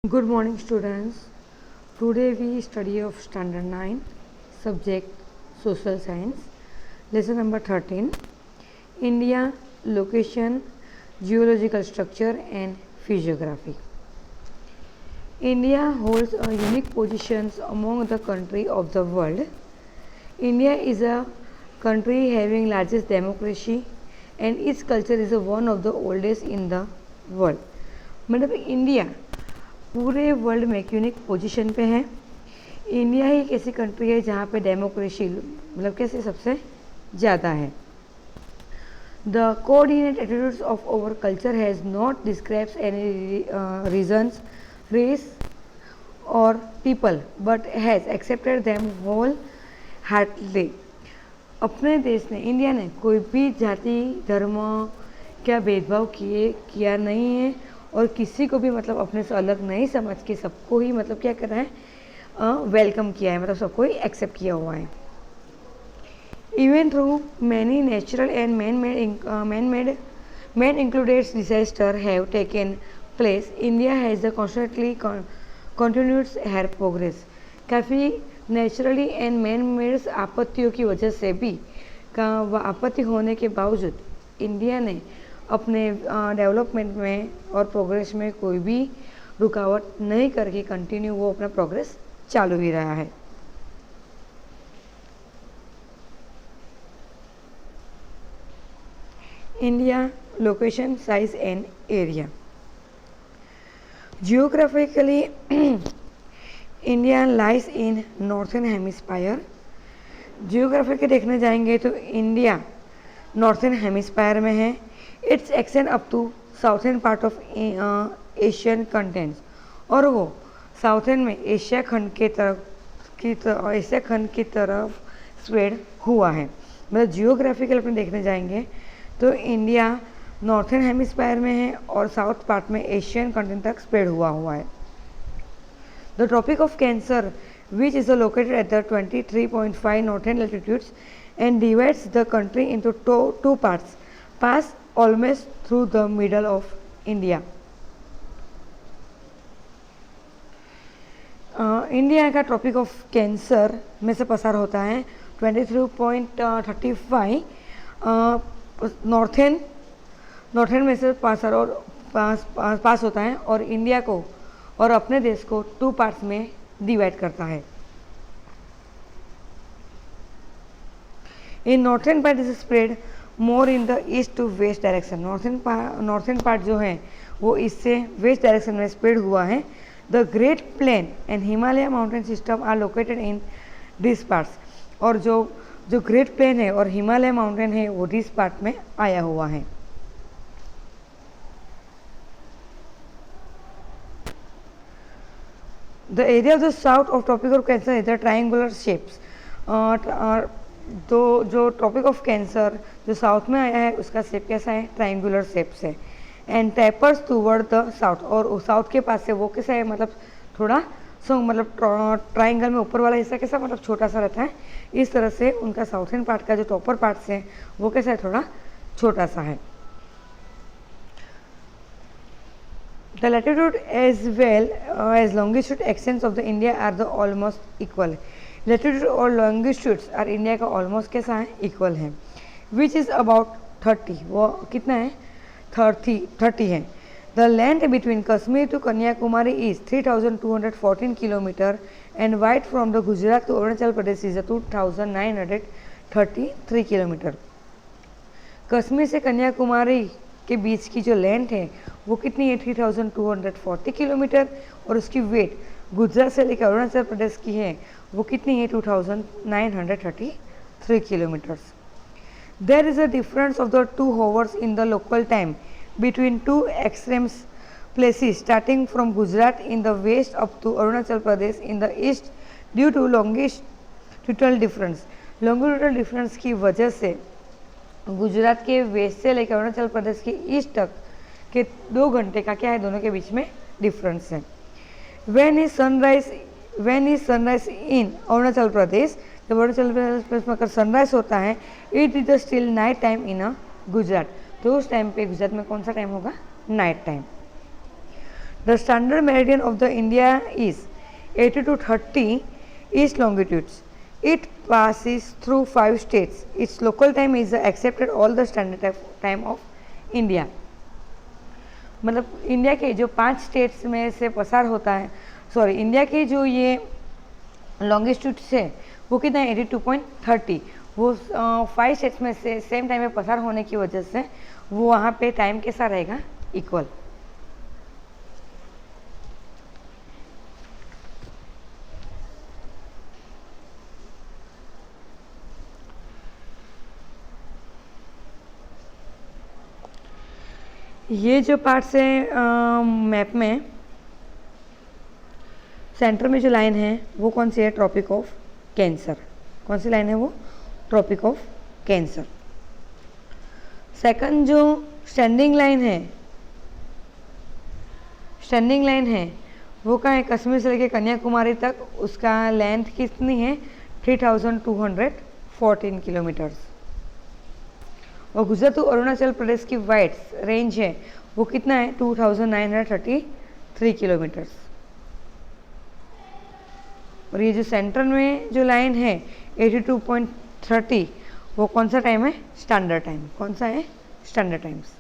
Good morning students. Today we study of standard 9 subject social science lesson number 13 India location geological structure and physiography. India holds a unique position among the country of the world. India is a country having largest democracy and its culture is one of the oldest in the world. मतलब India पूरे world में एक unique position पे है. India ही एक ऐसी country है जहाँ पे डेमोक्रेसी मतलब कैसे सबसे ज़्यादा है. The coordinate attitudes of over culture has not describes any reasons race और people but has accepted them wholeheartedly. अपने देश ने इंडिया ने कोई भी जाति धर्म क्या भेदभाव किया नहीं है और किसी को भी मतलब अपने से अलग नहीं समझ के सबको ही मतलब क्या कर रहा है वेलकम किया है, मतलब सबको ही एक्सेप्ट किया हुआ है. Even through many natural and man included disaster have taken place India has the constantly continuous hair progress. काफ़ी नेचुरली एंड मैन मेड आपत्तियों की वजह से भी आपत्ति होने के बावजूद इंडिया ने अपने डेवलपमेंट में और प्रोग्रेस में कोई भी रुकावट नहीं करके कंटिन्यू वो अपना प्रोग्रेस चालू ही रहा है. India location size and area. Geographically India lies in northern hemisphere. Geography के देखने जाएंगे तो इंडिया नॉर्थन हेमिस्फायर में है. Its extend up to southern part of Asian contents और वो साउथर्न में एशिया खंड की तरफ स्प्रेड हुआ है. मतलब जियोग्राफिकल अपने देखने जाएंगे तो इंडिया नॉर्थर्न हेमिस्फायर में है और साउथ पार्ट में एशियन कंटेंट तक स्प्रेड हुआ है. The Tropic of Cancer which is located at the 23.5 northern latitudes and divides the country into two parts, pass almost through the middle of India. India का tropic of cancer में से पसार होता है 23.35 northern में से पसार और पास होता है और इंडिया को और अपने देश को टू पार्ट्स में डिवाइड करता है. In northern part is spread more in the east to west direction. Northern part जो है वो इससे वेस्ट डायरेक्शन में स्प्रेड हुआ है. The great plain and Himalaya mountain system are located in this parts. और जो ग्रेट प्लेन है और हिमालय माउंटेन है वो दिस पार्ट में आया हुआ है. The area of the south of tropic of cancer is the triangular shapes. तो जो ट्रॉपिक ऑफ कैंसर जो साउथ में आया है उसका शेप कैसा है, ट्रायंगुलर शेप से. And tapers toward the south और साउथ के पास से वो कैसा है मतलब थोड़ा मतलब ट्रायंगल में ऊपर वाला हिस्सा कैसा मतलब छोटा सा रहता है. इस तरह से उनका साउथर्न पार्ट का जो टॉपर पार्ट है वो कैसा है थोड़ा छोटा सा है. The latitude as well as longitude extents of the India are the almost equal. Latitude और longitudes are India का almost कैसा है equal है. Which is about 30. वो कितना है 30 है. The length between Kashmir to Kanyakumari is 3,214 kilometer and wide from the Gujarat to Arunachal Pradesh is 2,933 kilometer. Kashmir से कन्याकुमारी के बीच की जो लेंथ है वो कितनी है 3,240 किलोमीटर और उसकी वेट गुजरात से लेकर अरुणाचल प्रदेश की है वो कितनी है 2,933 kilometres. There is a difference of the 2 hours in the local time between 2 extremes places starting from Gujarat in the west up to Arunachal Pradesh in the east due to longitudinal difference. Longitudinal difference की वजह से गुजरात के waste से लेकर अरुणाचल प्रदेश के east तक के 2 घंटे का क्या है दोनों के बीच में डिफरेंस है. व्हेन इज सनराइज इन अरुणाचल प्रदेश, जब अरुणाचल प्रदेश में अगर सनराइज होता है it is the still night time in Gujarat. तो उस टाइम पे गुजरात में कौन सा टाइम होगा night time. The standard meridian of the India is 80 to 30 east longitudes. It passes through 5 states. Its local time is accepted all the standard time of India. मतलब India के जो 5 स्टेट्स में से पसार होता है, सॉरी इंडिया के जो ये लॉन्गिट्यूड है वो कितना है 82.30, वो 5 स्टेट्स में से सेम टाइम में पसार होने की वजह से वो वहाँ पे टाइम कैसा रहेगा, इक्वल। ये जो पार्ट्स है मैप में सेंटर में जो लाइन है वो कौन सी है, ट्रॉपिक ऑफ कैंसर। कौन सी लाइन है वो, ट्रॉपिक ऑफ कैंसर। सेकंड जो स्टैंडिंग लाइन है, स्टैंडिंग लाइन है वो कहाँ है, कश्मीर से लेकर कन्याकुमारी तक, उसका लेंथ कितनी है 3214 किलोमीटर्स। और गुजरात टू अरुणाचल प्रदेश की वाइड रेंज है वो कितना है 2933 किलोमीटर्स। और ये जो सेंटर में जो लाइन है 82.30 वो कौन सा टाइम है, स्टैंडर्ड टाइम। कौन सा है, standard times.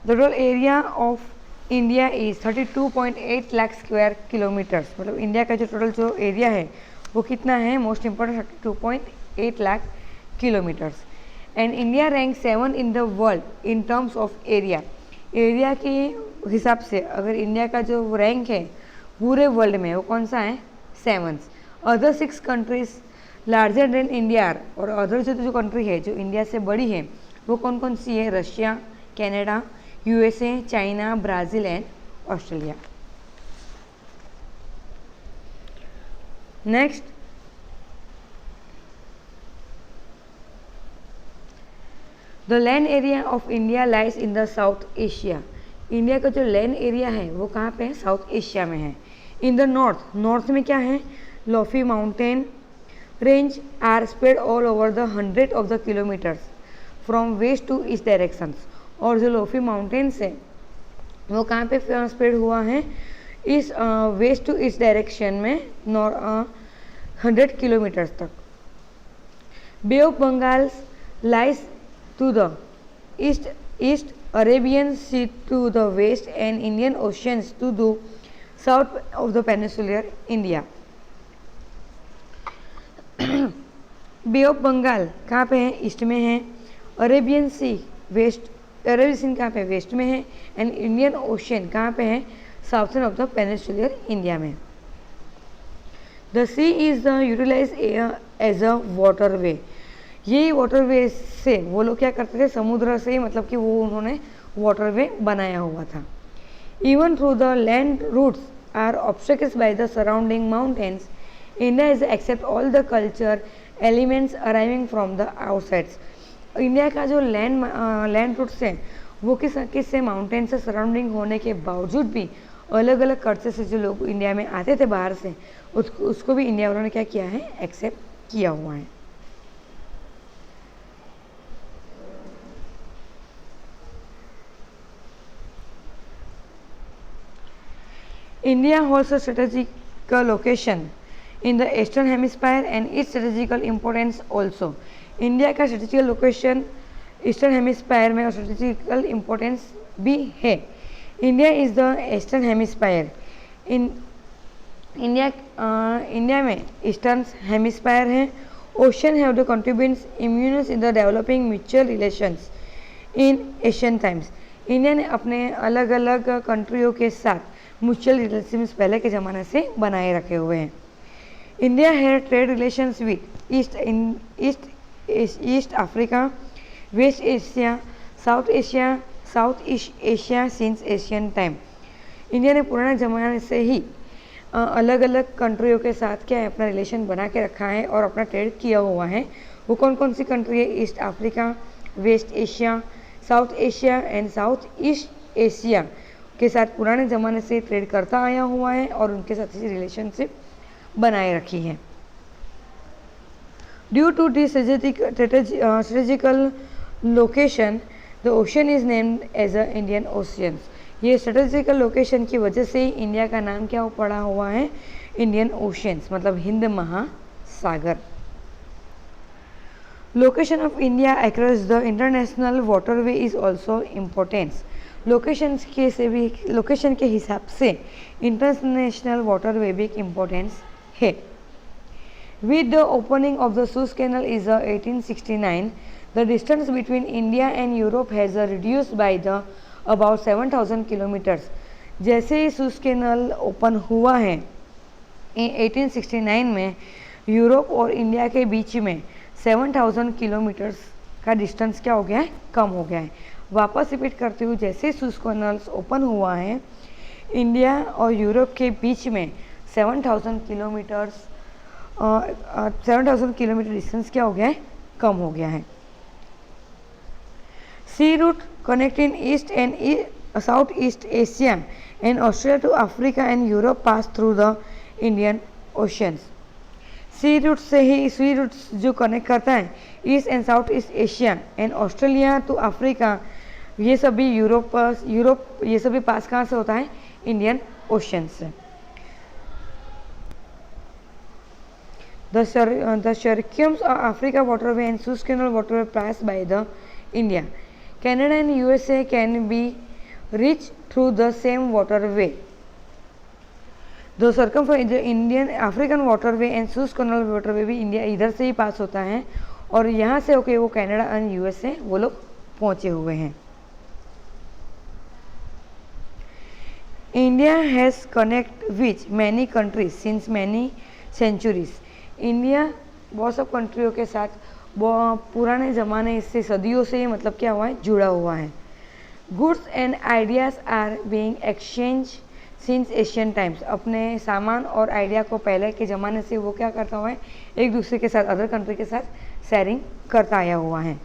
The total area of India is 32.8 lakh square kilometres. मतलब इंडिया का जो टोटल जो एरिया है वो कितना है, most important 32.8 lakh kilometres. And India rank 7 in the world in terms of area. Area के हिसाब से अगर इंडिया का जो रैंक है पूरे वर्ल्ड में वो कौन सा है, 7। Other 6 countries larger than India are, और अदर जो कंट्री है जो इंडिया से बड़ी है वो कौन कौन सी है, Russia, Canada, USA, China, Brazil and Australia. Next, the land area of India lies in the South Asia. India का जो लैंड एरिया है वो कहाँ पे है, साउथ एशिया में है। इन द नॉर्थ, नॉर्थ में क्या है, lofty mountain range are spread all over the 100 of the kilometres from west to east directions. और जो लोफी माउंटेन्स है वो कहाँ पे स्प्रेड हुआ है, इस वेस्ट टू ईस्ट डायरेक्शन में 100 किलोमीटर्स तक। Bay of Bengal lies to the east, east Arabian sea to the west and Indian oceans to the south of the peninsular India. Bay of Bengal कहाँ पे है, ईस्ट में है। Arabian sea west, Arabian sea कहाँ पे, waste में है। And Indian ocean कहाँ पे है, southern of the peninsular India में। The sea is the utilise as a waterway. ये वाटरवे से वो लोग क्या करते थे, समुद्र से, मतलब कि वो उन्होंने वाटरवे बनाया हुआ था। Even through the land routes are obstacles by the surrounding mountains, India is accept all the culture elements arriving from the outsides. India का जो लैंड रूट्स है वो किस से, माउंटेन से सराउंडिंग होने के बावजूद भी अलग अलग कल्चर से जो लोग इंडिया में आते थे बाहर से, उसको भी इंडिया वालों ने क्या किया है, एक्सेप्ट किया हुआ है। India holds a strategical location in the Eastern Hemisphere and its strategical importance also. India का strategical location ईस्टर्न हेमिस्फायर में और strategical importance भी है। India is the eastern hemisphere. India में ईस्टर्न हेमिस्फायर है। Ocean have the contributes immense in the developing mutual relations in Asian times. India ने अपने अलग अलग कंट्रियों के साथ म्यूचुअल रिलेशंस पहले के ज़माने से बनाए रखे हुए हैं। इंडिया है trade relations with East Africa, West Asia, South East Asia since Asian time. India ने पुराने ज़माने से ही अलग अलग कंट्रियों के साथ क्या है, अपना रिलेशन बना के रखा है और अपना ट्रेड किया हुआ है। वो कौन कौन सी कंट्री है, East Africa, West Asia, South Asia and South East Asia के साथ पुराने ज़माने से ट्रेड करता आया हुआ है और उनके साथ इसी रिलेशनशिप बनाए रखी है। Due to this strategical location, the ocean is named as a Indian Ocean. ये स्ट्रेटेजिकल लोकेशन की वजह से ही इंडिया का नाम क्या पड़ा हुआ है, इंडियन ओशियंस, मतलब Hind Mahasagar. Location of India across the international waterway is also importance. Location के हिसाब से इंटरनेशनल वाटरवे भी एक इम्पोर्टेंस है। With the opening of the Suez Canal is 1869, the distance between India and Europe has reduced by the about 7000 kilometres. जैसे ही Suez canal open हुआ है 1869 में, यूरोप और इंडिया के बीच में 7000 किलोमीटर्स का डिस्टेंस क्या हो गया है, कम हो गया है। वापस रिपीट करती हूँ, जैसे सुएज कैनल ओपन हुआ है, इंडिया और यूरोप के बीच में 7000 किलोमीटर डिस्टेंस क्या हो गया है, कम हो गया है। सी root connect in East and Southeast Asia and Australia to Africa and Europe pass through the Indian Oceans। Sea route से ही, सी रूट जो कनेक्ट करता है East and South East Asia and Australia to Africa, ये सभी Europe ये सभी पास कहाँ से होता है, इंडियन ओशन से। The Circum-Africa waterway and Suez Canal waterway passed by the India. Canada and USA can be reached through the same waterway. The Indian African waterway and Suez Canal waterway भी India इधर से ही पास होता है और यहाँ से होके वो कनाडा एंड यूएसए वो लोग पहुँचे हुए हैं। India has connect which many countries since many centuries. India बहुत सब कंट्रियों के साथ पुराने ज़माने से, सदियों से मतलब क्या हुआ है, जुड़ा हुआ है। Goods and ideas are being exchange since Asian times. अपने सामान और आइडिया को पहले के ज़माने से वो क्या करता हुआ है, एक दूसरे के साथ, अदर कंट्री के साथ शेयरिंग करता आया हुआ है।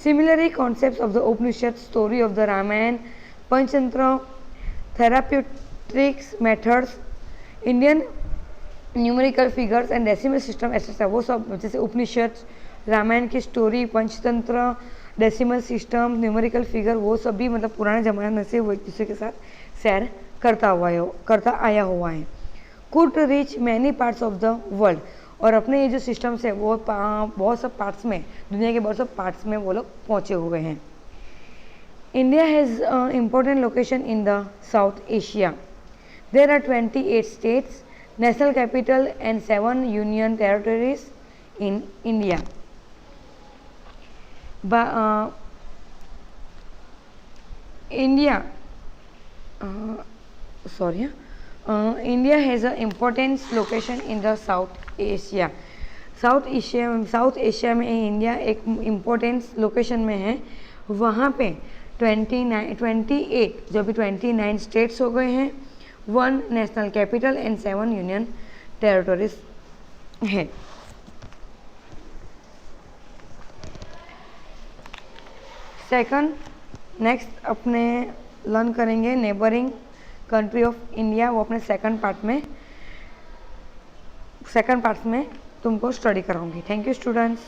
Similarly concept of the Upanishad, story of the Ramayana, Panchatantra, therapeutics methods, Indian numerical figures and decimal system etcetera, वो सब जैसे उपनिषद, रामायण की story, Panchatantra, decimal system, numerical figure, वो सब भी मतलब पुराने ज़माने से वो एक दूसरे के साथ शेयर करता आया हुआ है। Could reach many parts of the world, और अपने ये जो सिस्टम्स है वो बहुत सब पार्ट्स में, दुनिया के बहुत सब पार्ट्स में वो लोग पहुँचे हुए हैं। India has important location in the South Asia. There are 28 states, national capital and 7 union territories in India. India has an important location in the South Asia. South Asia में इंडिया एक important location में है। वहाँ पे 28 जो भी 29 states हो गए हैं, 1 national capital and 7 union territories है। सेकंड, नेक्स्ट अपने लर्न करेंगे नेबरिंग कंट्री ऑफ इंडिया, वो अपने सेकंड पार्ट में तुमको स्टडी कराऊंगी। Thank you students.